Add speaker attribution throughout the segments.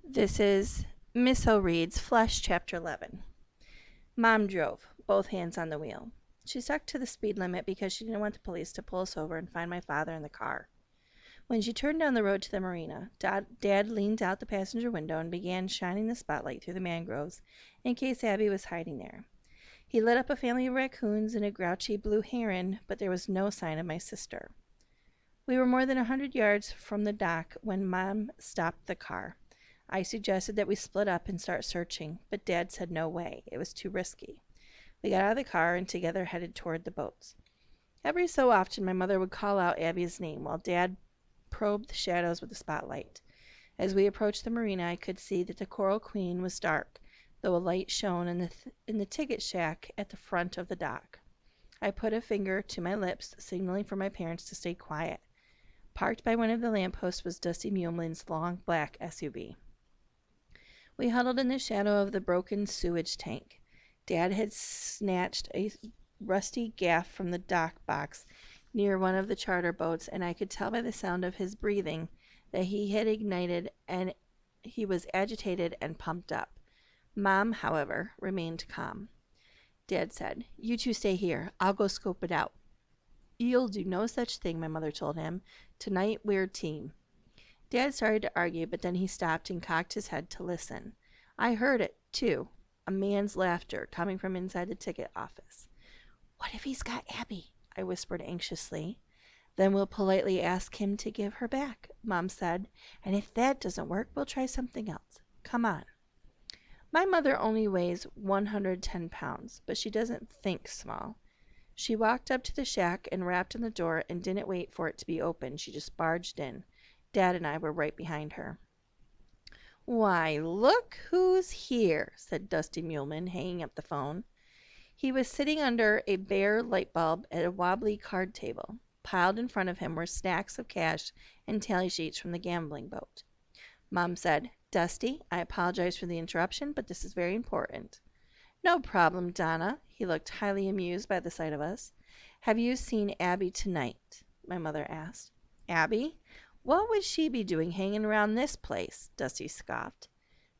Speaker 1: This is Miss O'Reed's Flesh, Chapter 11. Mom drove, both hands on the wheel. She stuck to the speed limit because she didn't want the police to pull us over and find my father in the car. When she turned down the road to the marina, Dad leaned out the passenger window and began shining the spotlight through the mangroves in case Abby was hiding there. He lit up a family of raccoons and a grouchy blue heron, but there was no sign of my sister. We were more than 100 yards from the dock when Mom stopped the car. I suggested that we split up and start searching, but Dad said no way. It was too risky. We got out of the car and together headed toward the boats. Every so often, my mother would call out Abby's name while Dad probed the shadows with the spotlight. As we approached the marina, I could see that the Coral Queen was dark, though a light shone in the ticket shack at the front of the dock. I put a finger to my lips, signaling for my parents to stay quiet. Parked by one of the lampposts was Dusty Muleman's long black SUV. We huddled in the shadow of the broken sewage tank. Dad had snatched a rusty gaff from the dock box near one of the charter boats, and I could tell by the sound of his breathing that he had ignited and he was agitated and pumped up. Mom, however, remained calm. Dad said, "You two stay here. I'll go scope it out." "You'll do no such thing," my mother told him. "Tonight we're team." Dad started to argue, but then he stopped and cocked his head to listen. I heard it, too, a man's laughter coming from inside the ticket office. "What if he's got Abby?" I whispered anxiously. "Then we'll politely ask him to give her back," Mom said. "And if that doesn't work, we'll try something else. Come on." My mother only weighs 110 pounds, but she doesn't think small. She walked up to the shack and rapped on the door and didn't wait for it to be opened. She just barged in. Dad and I were right behind her. "Why, look who's here," said Dusty Muleman, hanging up the phone. He was sitting under a bare light bulb at a wobbly card table. Piled in front of him were stacks of cash and tally sheets from the gambling boat. Mom said, "Dusty, I apologize for the interruption, but this is very important." "No problem, Donna." He looked highly amused by the sight of us. "Have you seen Abby tonight?" my mother asked. "Abby? What would she be doing hanging around this place?" Dusty scoffed.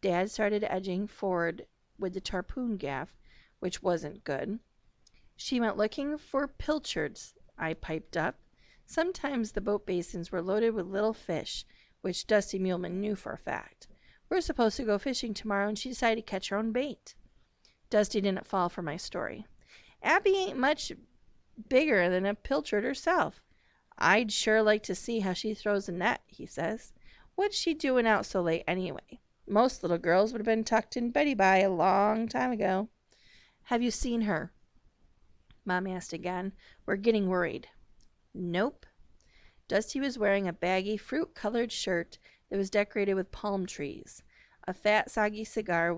Speaker 1: Dad started edging forward with the tarpoon gaff, which wasn't good. "She went looking for pilchards," I piped up. Sometimes the boat basins were loaded with little fish, which Dusty Muleman knew for a fact. "We're supposed to go fishing tomorrow, and she decided to catch her own bait." Dusty didn't fall for my story. "Abby ain't much bigger than a pilchard herself. I'd sure like to see how she throws a net," he says. "What's she doing out so late anyway? Most little girls would have been tucked in Betty by a long time ago." "Have you seen her?" Mom asked again. We're getting worried. "Nope." Dusty was wearing a baggy, fruit-colored shirt that was decorated with palm trees. A fat, soggy cigar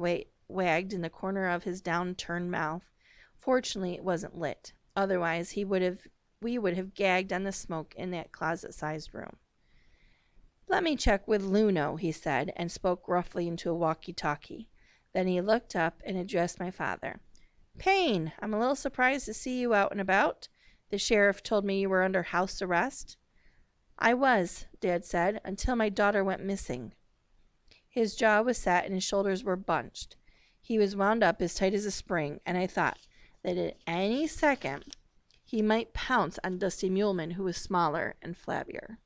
Speaker 1: wagged in the corner of his downturned mouth. Fortunately, it wasn't lit. Otherwise, we would have gagged on the smoke in that closet-sized room. "Let me check with Luno," he said, and spoke gruffly into a walkie-talkie. Then he looked up and addressed my father. "Payne, I'm a little surprised to see you out and about. The sheriff told me you were under house arrest." "I was," Dad said, "until my daughter went missing." His jaw was set and his shoulders were bunched. He was wound up as tight as a spring, and I thought that at any second he might pounce on Dusty Muleman, who was smaller and flabbier.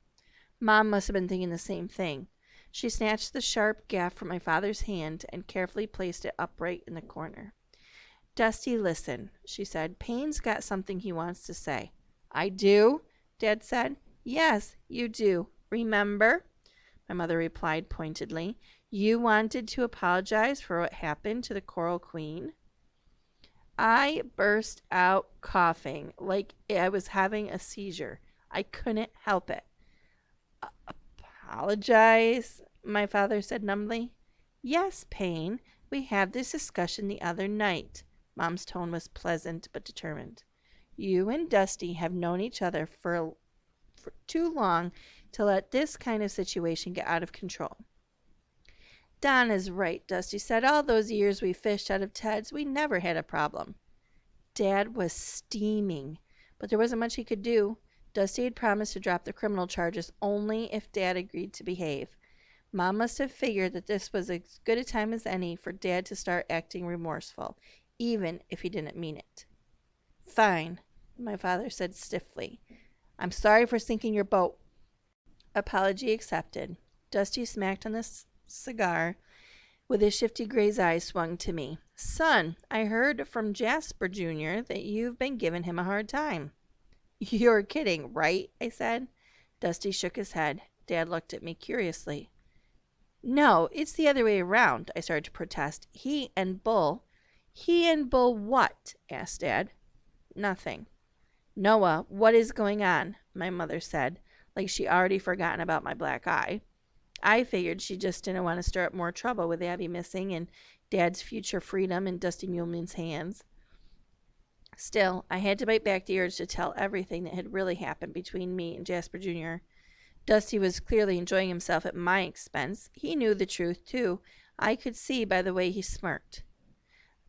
Speaker 1: Mom must have been thinking the same thing. She snatched the sharp gaff from my father's hand and carefully placed it upright in the corner. "Dusty, listen," she said. "Payne's got something he wants to say." "I do?" Dad said. "Yes, you do. Remember?" my mother replied pointedly. "You wanted to apologize for what happened to the Coral Queen." I burst out coughing like I was having a seizure. I couldn't help it. "Apologize?" my father said numbly. "Yes, Payne. We had this discussion the other night." Mom's tone was pleasant but determined. "You and Dusty have known each other for too long to let this kind of situation get out of control." "Donna's right," Dusty said. "All those years we fished out of Ted's, we never had a problem." Dad was steaming, but there wasn't much he could do. Dusty had promised to drop the criminal charges only if Dad agreed to behave. Mom must have figured that this was as good a time as any for Dad to start acting remorseful, even if he didn't mean it. Fine, my father said stiffly. I'm sorry for sinking your boat. Apology accepted. Dusty smacked on the cigar with his shifty gray eyes swung to me. Son, I heard from Jasper Jr. that you've been giving him a hard time. You're kidding, right? I said. Dusty shook his head. Dad looked at me curiously. No, it's the other way around, I started to protest. He and Bull what? Asked Dad. Nothing. Noah, what is going on? My mother said, like she already forgotten about my black eye. I figured she just didn't want to stir up more trouble with Abby missing and Dad's future freedom in Dusty Muleman's hands. Still, I had to bite back the urge to tell everything that had really happened between me and Jasper Jr. Dusty was clearly enjoying himself at my expense. He knew the truth, too. I could see by the way he smirked.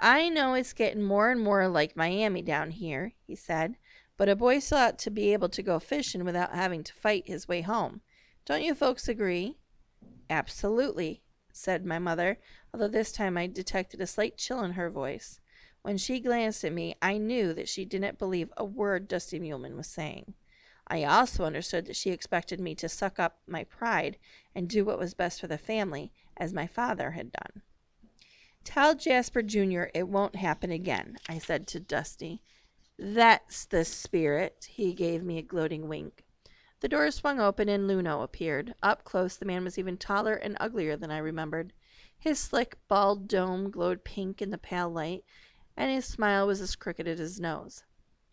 Speaker 1: I know it's getting more and more like Miami down here, he said, but a boy still ought to be able to go fishing without having to fight his way home. Don't you folks agree? Absolutely, said my mother, although this time I detected a slight chill in her voice. When she glanced at me, I knew that she didn't believe a word Dusty Muleman was saying. I also understood that she expected me to suck up my pride and do what was best for the family, as my father had done. Tell Jasper Jr. it won't happen again, I said to Dusty. That's the spirit, he gave me a gloating wink. The door swung open and Luno appeared. Up close, the man was even taller and uglier than I remembered. His slick, bald dome glowed pink in the pale light, and his smile was as crooked as his nose.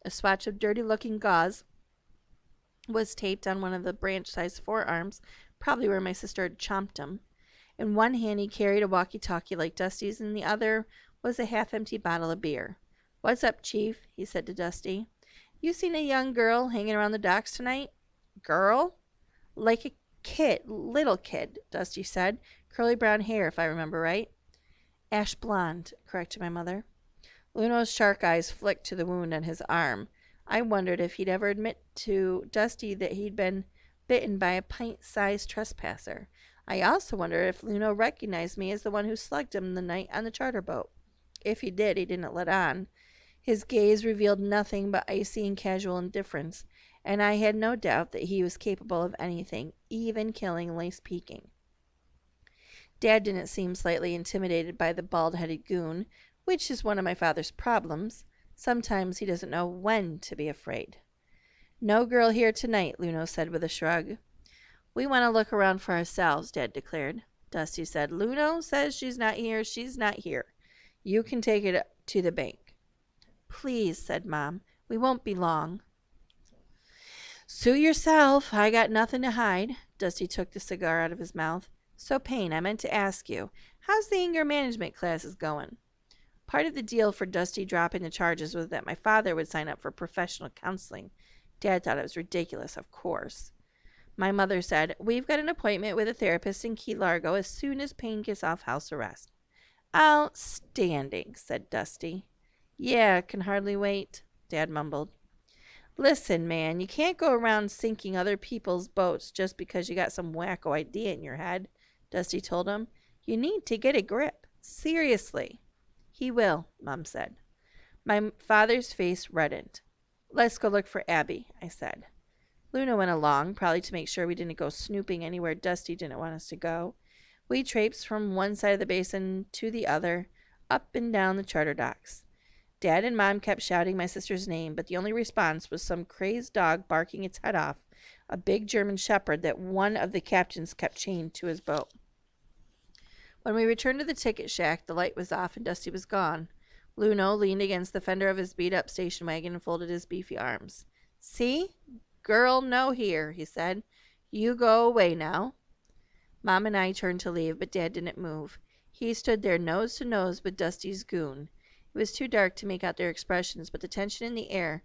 Speaker 1: A swatch of dirty-looking gauze was taped on one of the branch-sized forearms, probably where my sister had chomped him. In one hand he carried a walkie-talkie like Dusty's, and in the other was a half-empty bottle of beer. What's up, Chief? He said to Dusty. You seen a young girl hanging around the docks tonight? Girl? Like a kid, little kid, Dusty said. Curly brown hair, if I remember right. Ash blonde, corrected my mother. Luno's shark eyes flicked to the wound on his arm. I wondered if he'd ever admit to Dusty that he'd been bitten by a pint-sized trespasser. I also wondered if Luno recognized me as the one who slugged him the night on the charter boat. If he did, he didn't let on. His gaze revealed nothing but icy and casual indifference, and I had no doubt that he was capable of anything, even killing Lace Peking. Dad didn't seem slightly intimidated by the bald-headed goon, which is one of my father's problems. Sometimes he doesn't know when to be afraid. No girl here tonight, Luno said with a shrug. We want to look around for ourselves, Dad declared. Dusty said, Luno says she's not here. She's not here. You can take it to the bank. Please, said Mom. We won't be long. Suit yourself. I got nothing to hide. Dusty took the cigar out of his mouth. So, Payne, I meant to ask you, how's the anger management classes going? Part of the deal for Dusty dropping the charges was that my father would sign up for professional counseling. Dad thought it was ridiculous, of course. My mother said, we've got an appointment with a therapist in Key Largo as soon as Payne gets off house arrest. Outstanding, said Dusty. Yeah, can hardly wait, Dad mumbled. Listen, man, you can't go around sinking other people's boats just because you got some wacko idea in your head, Dusty told him. You need to get a grip. Seriously. He will, Mom said. My father's face reddened. Let's go look for Abby, I said. Luna went along, probably to make sure we didn't go snooping anywhere Dusty didn't want us to go. We traipsed from one side of the basin to the other, up and down the charter docks. Dad and Mom kept shouting my sister's name, but the only response was some crazed dog barking its head off, a big German shepherd that one of the captains kept chained to his boat. When we returned to the ticket shack, the light was off and Dusty was gone. Luno leaned against the fender of his beat-up station wagon and folded his beefy arms. See? Girl, no here, he said. You go away now. Mom and I turned to leave, but Dad didn't move. He stood there nose to nose with Dusty's goon. It was too dark to make out their expressions, but the tension in the air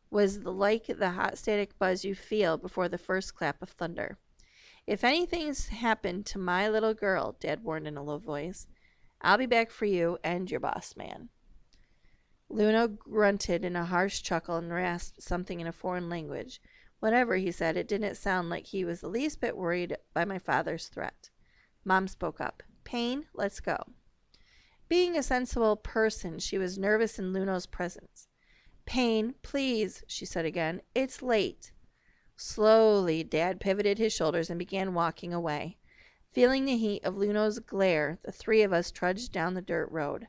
Speaker 1: was like the hot static buzz you feel before the first clap of thunder. If anything's happened to my little girl, Dad warned in a low voice, I'll be back for you and your boss man. Luno grunted in a harsh chuckle and rasped something in a foreign language. Whatever he said, it didn't sound like he was the least bit worried by my father's threat. Mom spoke up. Payne, let's go. Being a sensible person, she was nervous in Luno's presence. Payne, please, she said again. It's late. Slowly, Dad pivoted his shoulders and began walking away. Feeling the heat of Luno's glare, the three of us trudged down the dirt road.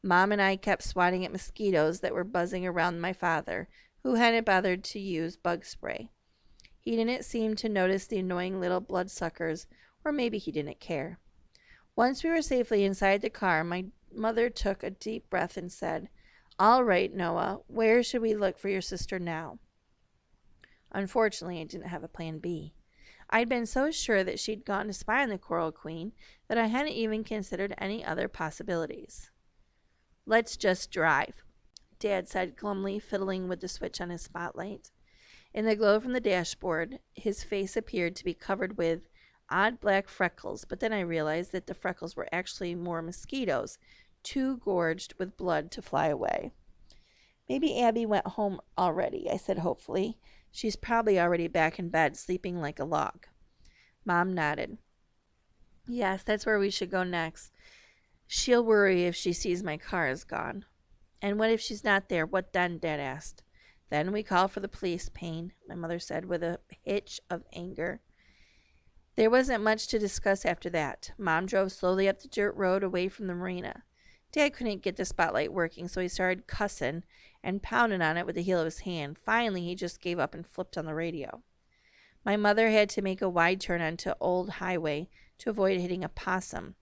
Speaker 1: Mom and I kept swatting at mosquitoes that were buzzing around my father, who hadn't bothered to use bug spray. He didn't seem to notice the annoying little bloodsuckers, or maybe he didn't care. Once we were safely inside the car, my mother took a deep breath and said, All right, Noah, where should we look for your sister now? Unfortunately, I didn't have a plan B. I'd been so sure that she'd gone to spy on the Coral Queen that I hadn't even considered any other possibilities. Let's just drive, Dad said glumly, fiddling with the switch on his spotlight. In the glow from the dashboard, his face appeared to be covered with odd black freckles, but then I realized that the freckles were actually more mosquitoes, too gorged with blood to fly away. Maybe Abby went home already, I said hopefully. She's probably already back in bed, sleeping like a log. Mom nodded. Yes, that's where we should go next. She'll worry if she sees my car is gone. And what if she's not there? What then? Dad asked. Then we call for the police, Payne, my mother said with a hitch of anger. There wasn't much to discuss after that. Mom drove slowly up the dirt road away from the marina. Dad couldn't get the spotlight working, so he started cussing and pounding on it with the heel of his hand. Finally, he just gave up and flipped on the radio. My mother had to make a wide turn onto Old Highway to avoid hitting a possum.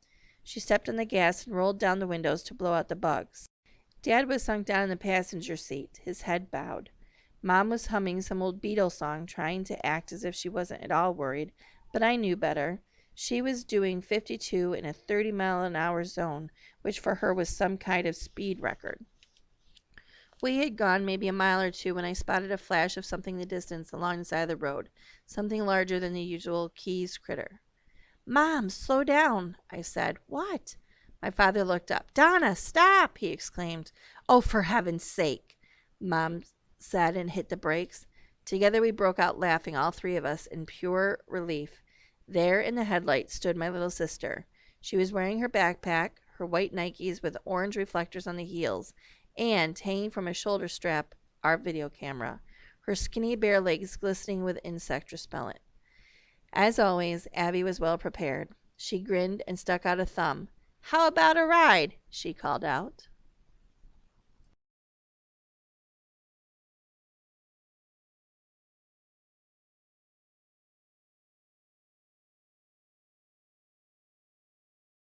Speaker 1: She stepped on the gas and rolled down the windows to blow out the bugs. Dad was sunk down in the passenger seat, his head bowed. Mom was humming some old Beatles song, trying to act as if she wasn't at all worried, but I knew better. She was doing 52 in a 30-mile-an-hour zone, which for her was some kind of speed record. We had gone maybe a mile or two when I spotted a flash of something in the distance along the side of the road, something larger than the usual Keys critter. Mom, slow down, I said. What? My father looked up. Donna, stop, he exclaimed. Oh, for heaven's sake, Mom said and hit the brakes. Together we broke out laughing, all three of us, in pure relief. There in the headlights stood my little sister. She was wearing her backpack, her white Nikes with orange reflectors on the heels, and, hanging from a shoulder strap, our video camera, her skinny bare legs glistening with insect repellent. As always, Abby was well prepared. She grinned and stuck out a thumb. How about a ride? She called out.